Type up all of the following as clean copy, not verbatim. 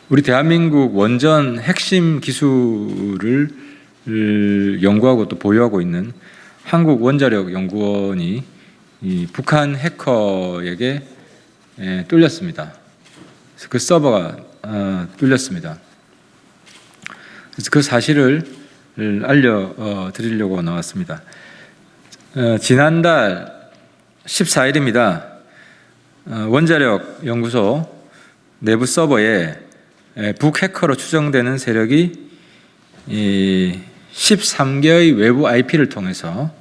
우리 대한민국 원전 핵심 기술을 연구하고 또 보유하고 있는 한국원자력연구원이 이 북한 해커에게 뚫렸습니다. 그래서 그 서버가 뚫렸습니다. 그래서 그 사실을 알려드리려고 나왔습니다. 지난달 14일입니다. 원자력연구소 내부 서버에 북해커로 추정되는 세력이 13개의 외부 IP를 통해서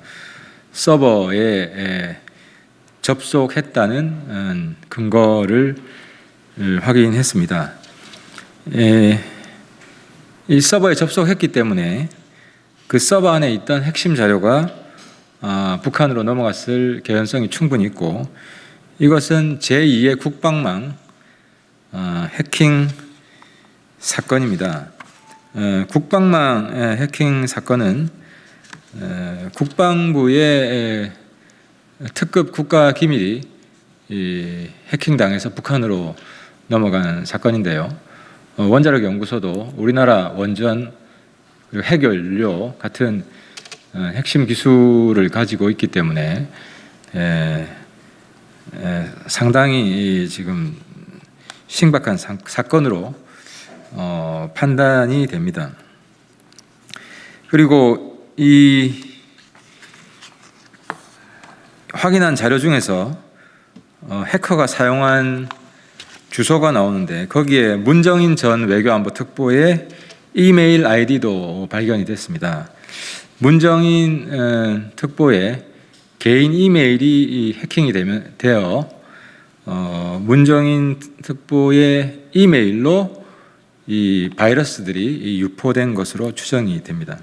서버에 접속했다는 근거를 확인했습니다. 이 서버에 접속했기 때문에 그 서버 안에 있던 핵심 자료가 북한으로 넘어갔을 개연성이 충분히 있고, 이것은 제2의 국방망 해킹 사건입니다. 국방망 해킹 사건은 국방부의 특급 국가 기밀이 해킹당해서 북한으로 넘어간 사건인데요. 원자력 연구소도 우리나라 원전 핵연료 같은 핵심 기술을 가지고 있기 때문에 상당히 지금 심각한 사건으로 판단이 됩니다. 그리고 이 확인한 자료 중에서 해커가 사용한 주소가 나오는데, 거기에 문정인 전 외교안보 특보의 이메일 아이디도 발견이 됐습니다. 문정인 특보의 개인 이메일이 해킹이 되어 문정인 특보의 이메일로 이 바이러스들이 유포된 것으로 추정이 됩니다.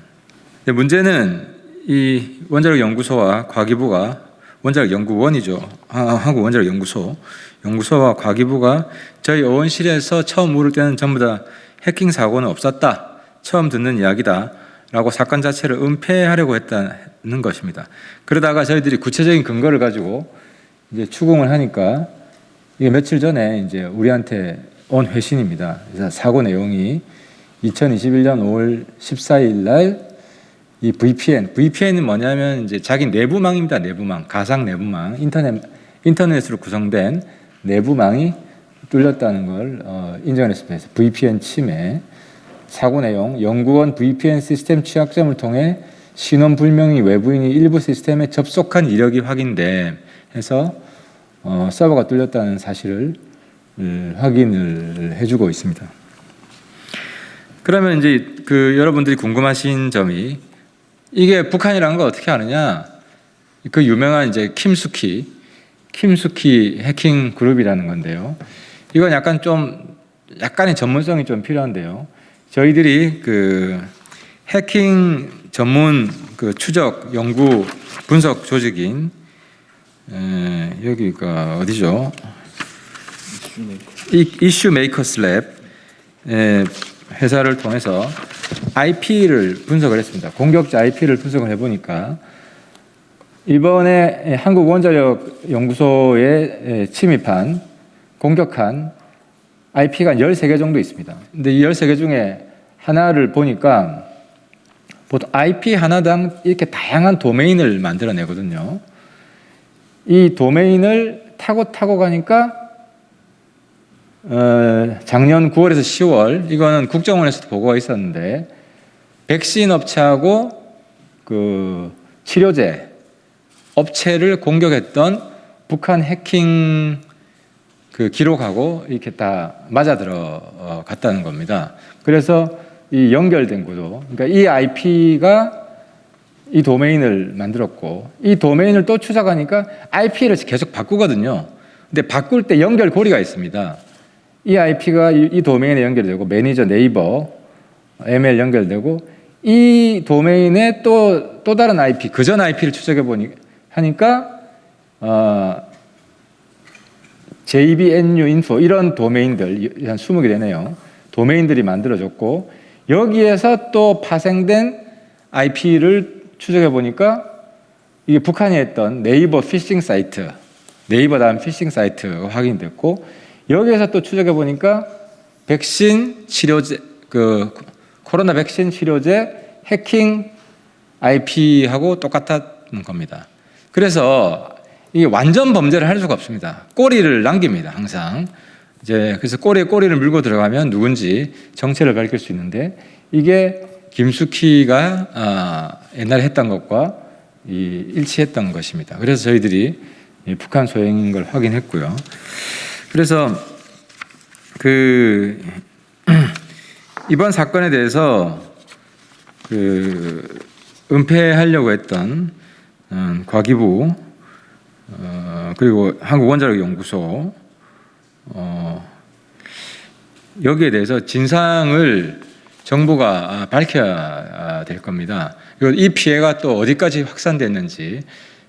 문제는 이 원자력연구소와 과기부가, 원자력연구원이죠, 한국원자력연구소와 과기부가 저희 어원실에서 처음 물을 때는 전부 다 해킹 사고는 없었다, 처음 듣는 이야기다 라고 사건 자체를 은폐하려고 했다는 것입니다. 그러다가 저희들이 구체적인 근거를 가지고 이제 추궁을 하니까, 이게 며칠 전에 이제 우리한테 온 회신입니다. 그래서 사고 내용이 2021년 5월 14일 날 이 VPN은 뭐냐면 이제 자기 내부망입니다. 내부망, 가상 내부망, 인터넷으로 구성된 내부망이 뚫렸다는 걸 인정했습니다. 그래서 VPN 침해, 사고 내용, 연구원 VPN 시스템 취약점을 통해 신원 불명의 외부인이 일부 시스템에 접속한 이력이 확인돼 해서 서버가 뚫렸다는 사실을 확인을 해주고 있습니다. 그러면 이제 여러분들이 궁금하신 점이, 이게 북한이라는 걸 어떻게 아느냐? 그 유명한 이제 김수키 해킹 그룹이라는 건데요. 이건 약간의 전문성이 좀 필요한데요. 저희들이 해킹 전문 추적 연구 분석 조직인 여기가 어디죠? 이슈 메이커스 랩 회사를 통해서 IP를 분석을 했습니다. 공격자 IP를 분석을 해보니까 이번에 한국원자력연구소에 공격한 IP가 13개 정도 있습니다. 근데 이 13개 중에 하나를 보니까 보통 IP 하나당 이렇게 다양한 도메인을 만들어내거든요. 이 도메인을 타고 가니까 작년 9월에서 10월, 이거는 국정원에서도 보고가 있었는데, 백신 업체하고 치료제 업체를 공격했던 북한 해킹 기록하고 이렇게 다 맞아 들어갔다는 겁니다. 그래서 이 연결된 구도, 그러니까 이 IP가 이 도메인을 만들었고, 이 도메인을 또 추적하니까 IP를 계속 바꾸거든요. 근데 바꿀 때 연결고리가 있습니다. 이 IP가 이 도메인에 연결되고, 매니저 네이버 ML 연결되고, 이 도메인에 또 다른 IP, 그전 IP를 추적해 하니까 JBNU 인포, 이런 도메인들 한 20개 되네요. 도메인들이 만들어졌고, 여기에서 또 파생된 IP를 추적해 보니까 이게 북한이 했던 네이버 피싱 사이트, 네이버 다음 피싱 사이트가 확인됐고, 여기에서 또 추적해 보니까 백신 치료제 코로나 백신 치료제 해킹 IP하고 똑같은 겁니다. 그래서 이게 완전 범죄를 할 수가 없습니다. 꼬리를 남깁니다. 항상 그래서 꼬리에 꼬리를 물고 들어가면 누군지 정체를 밝힐 수 있는데 이게 김숙희가 옛날에 했던 것과 일치했던 것입니다. 그래서 저희들이 북한 소행인 걸 확인했고요. 그래서 이번 사건에 대해서 은폐하려고 했던 과기부 그리고 한국원자력연구소 여기에 대해서 진상을 정부가 밝혀야 될 겁니다. 그리고 이 피해가 또 어디까지 확산됐는지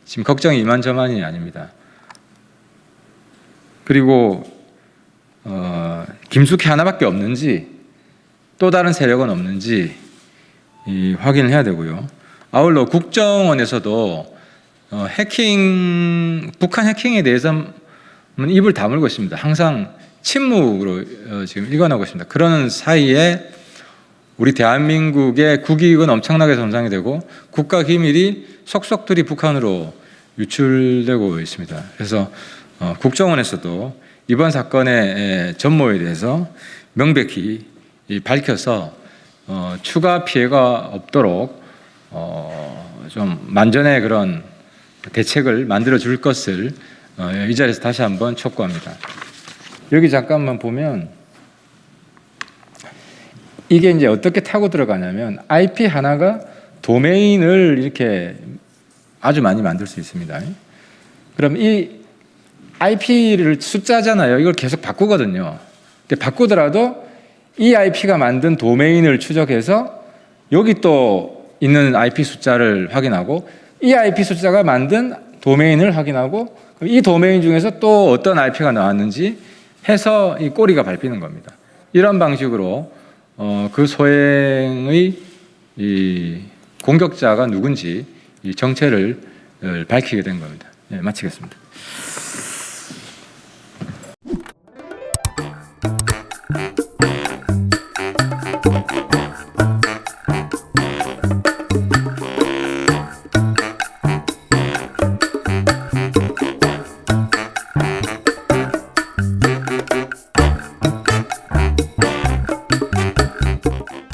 지금 걱정이 이만저만이 아닙니다. 그리고 김숙희 하나밖에 없는지 또 다른 세력은 없는지 확인을 해야 되고요. 아울러 국정원에서도 북한 해킹에 대해서는 입을 다물고 있습니다. 항상 침묵으로 지금 일관하고 있습니다. 그러는 사이에 우리 대한민국의 국익은 엄청나게 손상이 되고 국가 기밀이 속속들이 북한으로 유출되고 있습니다. 그래서 국정원에서도 이번 사건의 전모에 대해서 명백히 밝혀서 추가 피해가 없도록 좀 만전의 그런 대책을 만들어 줄 것을 이 자리에서 다시 한번 촉구합니다. 여기 잠깐만 보면 이게 이제 어떻게 타고 들어가냐면 IP 하나가 도메인을 이렇게 아주 많이 만들 수 있습니다. 그럼 이 IP를 숫자잖아요. 이걸 계속 바꾸거든요. 근데 바꾸더라도 이 IP가 만든 도메인을 추적해서 여기 또 있는 IP 숫자를 확인하고 이 IP 숫자가 만든 도메인을 확인하고 이 도메인 중에서 또 어떤 IP가 나왔는지 해서 이 꼬리가 밟히는 겁니다. 이런 방식으로 그 소행의 이 공격자가 누군지 이 정체를 밝히게 된 겁니다. 네, 마치겠습니다.